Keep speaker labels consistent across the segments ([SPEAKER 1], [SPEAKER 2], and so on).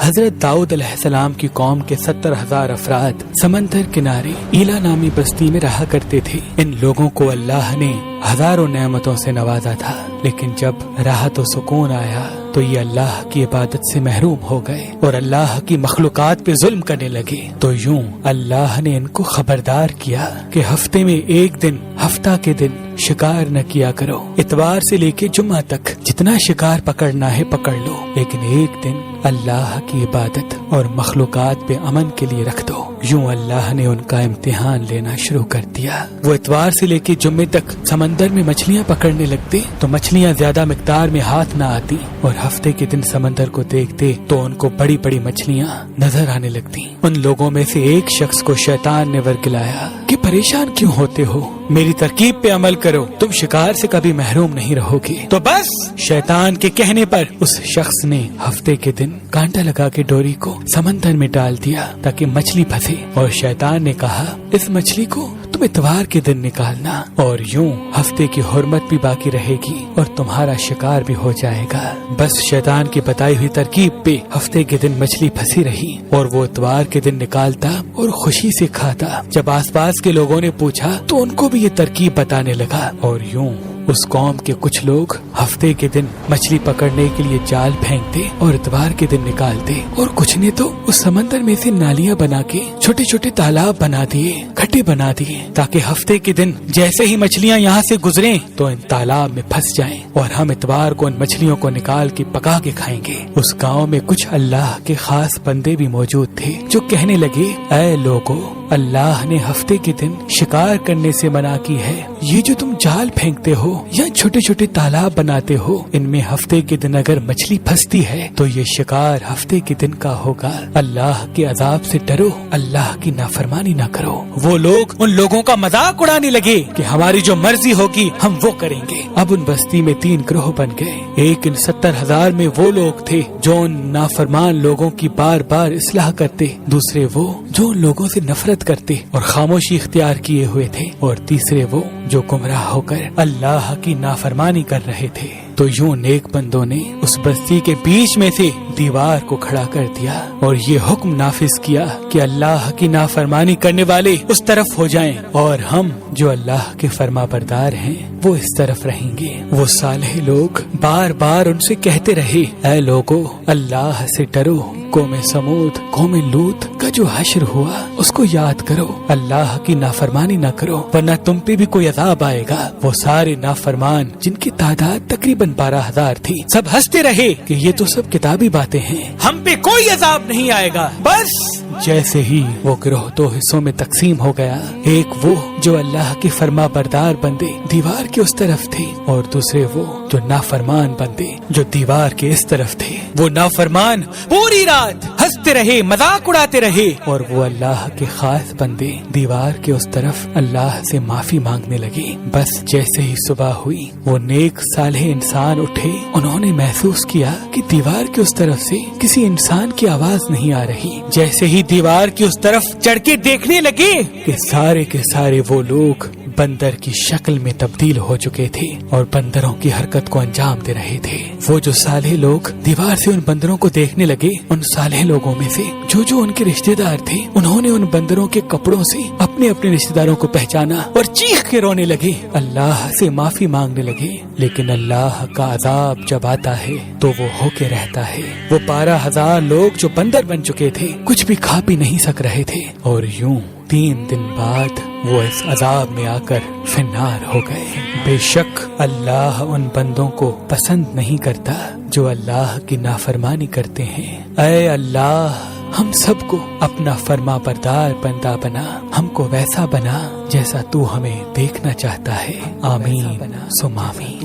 [SPEAKER 1] حضرت داؤد علیہ السلام کی قوم کے 70,000 افراد سمندر کنارے ایلا نامی بستی میں رہا کرتے تھے۔ ان لوگوں کو اللہ نے ہزاروں نعمتوں سے نوازا تھا، لیکن جب راحت و سکون آیا تو یہ اللہ کی عبادت سے محروم ہو گئے اور اللہ کی مخلوقات پہ ظلم کرنے لگے۔ تو یوں اللہ نے ان کو خبردار کیا کہ ہفتے میں ایک دن، ہفتہ کے دن شکار نہ کیا کرو۔ اتوار سے لے کے جمعہ تک جتنا شکار پکڑنا ہے پکڑ لو، لیکن ایک دن اللہ کی عبادت اور مخلوقات پہ امن کے لیے رکھ دو۔ یوں اللہ نے ان کا امتحان لینا شروع کر دیا۔ وہ اتوار سے لے کے جمعے تک سمندر میں مچھلیاں پکڑنے لگتے تو مچھلیاں زیادہ مقدار میں ہاتھ نہ آتی، اور ہفتے کے دن سمندر کو دیکھتے تو ان کو بڑی بڑی مچھلیاں نظر آنے لگتی۔ ان لوگوں میں سے ایک شخص کو شیطان نے ورگلایا کہ پریشان کیوں ہوتے ہو، میری ترکیب پہ عمل کرو، تم شکار سے کبھی محروم نہیں رہو گے۔ تو بس شیطان کے کہنے پر اس شخص نے ہفتے کے دن کانٹا لگا کے ڈوری کو سمندر میں ڈال دیا تاکہ مچھلی پھنسے، اور شیطان نے کہا اس مچھلی کو تم اتوار کے دن نکالنا، اور یوں ہفتے کی حرمت بھی باقی رہے گی اور تمہارا شکار بھی ہو جائے گا۔ بس شیطان کی بتائی ہوئی ترکیب پہ ہفتے کے دن مچھلی پھنسی رہی اور وہ اتوار کے دن نکالتا اور خوشی سے کھاتا۔ جب آس پاس کے لوگوں نے پوچھا تو ان کو بھی یہ ترکیب بتانے لگا، اور یوں اس قوم کے کچھ لوگ ہفتے کے دن مچھلی پکڑنے کے لیے جال پھینکتے اور اتوار کے دن نکالتے، اور کچھ نے تو اس سمندر میں سے نالیاں بنا کے چھوٹے چھوٹے تالاب بنا دیے، کھڈے بنا دیے، تاکہ ہفتے کے دن جیسے ہی مچھلیاں یہاں سے گزریں تو ان تالاب میں پھنس جائیں اور ہم اتوار کو ان مچھلیوں کو نکال کے پکا کے کھائیں گے۔ اس گاؤں میں کچھ اللہ کے خاص بندے بھی موجود تھے جو کہنے لگے، اے لوگو، اللہ نے ہفتے کے دن شکار کرنے سے منع کی ہے، یہ جو تم جال پھینکتے ہو یا چھوٹے چھوٹے تالاب بناتے ہو، ان میں ہفتے کے دن اگر مچھلی پھنستی ہے تو یہ شکار ہفتے کے دن کا ہوگا۔ اللہ کے عذاب سے ڈرو، اللہ کی نافرمانی نہ کرو۔ وہ لوگ ان لوگوں کا مذاق اڑانے لگے کہ ہماری جو مرضی ہوگی ہم وہ کریں گے۔ اب ان بستی میں 3 گروہ بن گئے۔ ایک ان 70,000 میں وہ لوگ تھے جو ان نافرمان لوگوں کی بار بار اصلاح کرتے، دوسرے وہ جو ان لوگوں سے نفرت کرتے اور خاموشی اختیار کیے ہوئے تھے، اور تیسرے وہ جو گمراہ ہو کر اللہ کی نافرمانی کر رہے تھے۔ تو یوں نیک بندوں نے اس بستی کے بیچ میں سے دیوار کو کھڑا کر دیا اور یہ حکم نافذ کیا کہ اللہ کی نافرمانی کرنے والے اس طرف ہو جائیں اور ہم جو اللہ کے فرما بردار ہیں وہ اس طرف رہیں گے۔ وہ صالح لوگ بار بار ان سے کہتے رہے، اے لوگو، اللہ سے ڈرو، قوم سمود، قوم لوط کا جو حشر ہوا اس کو یاد کرو، اللہ کی نافرمانی نہ کرو ورنہ تم پہ بھی کوئی عذاب آئے گا۔ وہ سارے نافرمان جن کی تعداد تقریباً 12,000 تھی، سب ہنستے رہے کہ یہ تو سب کتابی باتیں ہیں، ہم پہ کوئی عذاب نہیں آئے گا۔ بس جیسے ہی وہ گروہ 2 حصوں میں تقسیم ہو گیا، ایک وہ جو اللہ کے فرما بردار بندے دیوار کے اس طرف تھے، اور دوسرے وہ جو نافرمان بندے جو دیوار کے اس طرف تھے۔ وہ نافرمان پوری رات ہنستے رہے، مذاق اڑاتے رہے، اور وہ اللہ کے خاص بندے دیوار کے اس طرف اللہ سے معافی مانگنے لگے۔ بس جیسے ہی صبح ہوئی، وہ نیک صالح انسان اٹھے، انہوں نے محسوس کیا کہ دیوار کے اس طرف سے کسی انسان کی آواز نہیں آ رہی۔ جیسے ہی دیوار کی اس طرف چڑھ کے دیکھنے لگے کہ سارے کے سارے وہ لوگ بندر کی شکل میں تبدیل ہو چکے تھے اور بندروں کی حرکت کو انجام دے رہے تھے۔ وہ جو صالح لوگ دیوار سے ان بندروں کو دیکھنے لگے، ان صالح لوگوں میں سے جو ان کے رشتہ دار تھے، انہوں نے ان بندروں کے کپڑوں سے اپنے اپنے رشتہ داروں کو پہچانا اور چیخ کے رونے لگے، اللہ سے معافی مانگنے لگے۔ لیکن اللہ کا عذاب جب آتا ہے تو وہ ہو کے رہتا ہے۔ وہ 12,000 لوگ جو بندر بن چکے تھے کچھ بھی کھا پی نہیں سک رہے تھے، اور یوں 3 دن بعد وہ اس عذاب میں آ کر فنار ہو گئے۔ بے شک اللہ ان بندوں کو پسند نہیں کرتا جو اللہ کی نافرمانی کرتے ہیں۔ اے اللہ، ہم سب کو اپنا فرما بردار بندہ بنا، ہم کو ویسا بنا جیسا تو ہمیں دیکھنا چاہتا ہے۔ آمین ثم آمین۔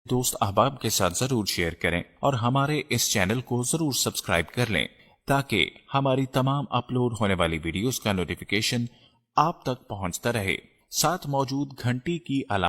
[SPEAKER 2] دوست احباب کے ساتھ ضرور شیئر کریں اور ہمارے اس چینل کو ضرور سبسکرائب کر لیں تاکہ ہماری تمام اپلوڈ ہونے والی ویڈیوز کا نوٹیفیکیشن آپ تک پہنچتا رہے۔ ساتھ موجود گھنٹی کی علامت